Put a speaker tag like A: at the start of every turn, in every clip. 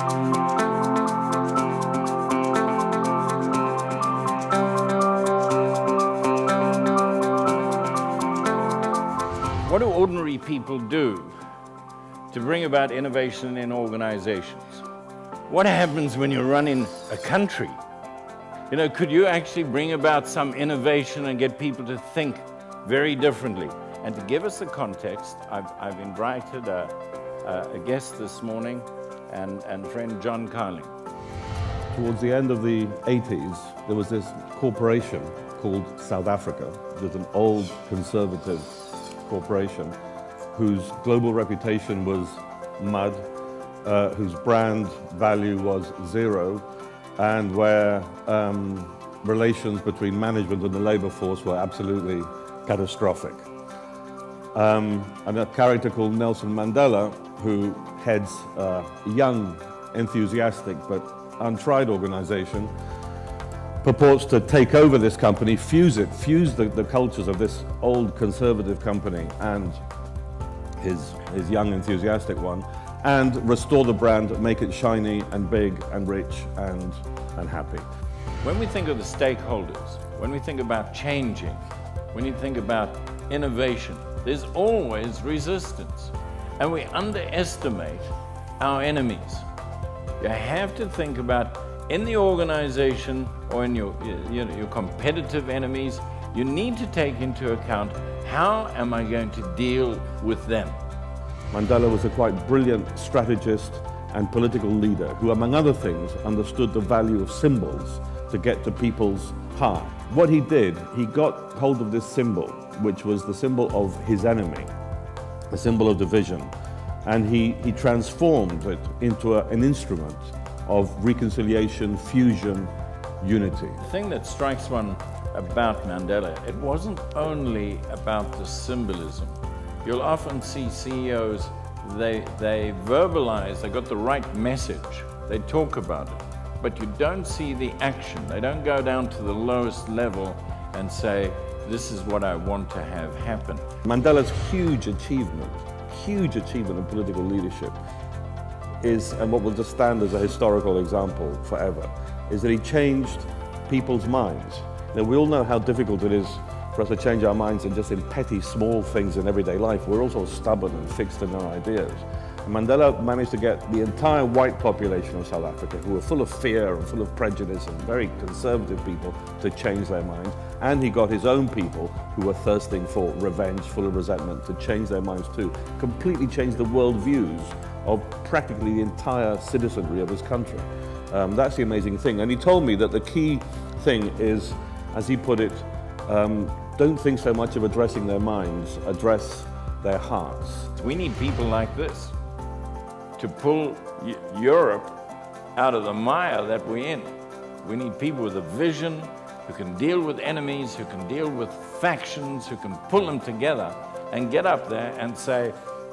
A: What do ordinary people do to bring about innovation in organizations? What happens when you're running a country? You know, could you actually bring about some innovation and get people to think very differently? And to give us the context, I've invited a guest this morning and friend John Carlin.
B: Towards the end of the 80s, there was this corporation called South Africa. It was an old conservative corporation whose global reputation was mud, whose brand value was zero, and where relations between management and the labor force were absolutely catastrophic. And a character called Nelson Mandela, who heads a young, enthusiastic but untried organization, purports to take over this company, fuse the cultures of this old conservative company and his young, enthusiastic one, and restore the brand, make it shiny and big and rich and happy.
A: When we think of the stakeholders, when we think about changing, when you think about innovation, there's always resistance. And we underestimate our enemies. You have to think about, in the organization or in your competitive enemies, you need to take into account, how am I going to deal with them?
B: Mandela was a quite brilliant strategist and political leader who, among other things, understood the value of symbols to get to people's heart. What he did, he got hold of this symbol, which was the symbol of his enemy, a symbol of division, and he transformed it into an instrument of reconciliation, fusion, unity.
A: The thing that strikes one about Mandela, it wasn't only about the symbolism. You'll often see CEOs, they verbalize, they got the right message, they talk about it, but you don't see the action. They don't go down to the lowest level and say, this is what I want to have happen.
B: Mandela's huge achievement in political leadership is, and what will just stand as a historical example forever, is that he changed people's minds. Now, we all know how difficult it is for us to change our minds just in petty, small things in everyday life. We're also stubborn and fixed in our ideas. And Mandela managed to get the entire white population of South Africa, who were full of fear and full of prejudice and very conservative people, to change their minds. And he got his own people, who were thirsting for revenge, full of resentment, to change their minds too. Completely changed the worldviews of practically the entire citizenry of his country. That's the amazing thing. And he told me that the key thing is, as he put it, don't think so much of addressing their minds, address their hearts.
A: We need people like this to pull Europe out of the mire that we're in. We need people with a vision, who can deal with enemies, who can deal with factions, who can pull them together and get up there and say,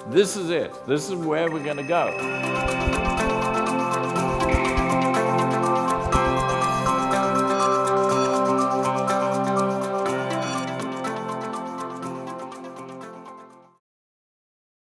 A: this is it, this is where we're going to go.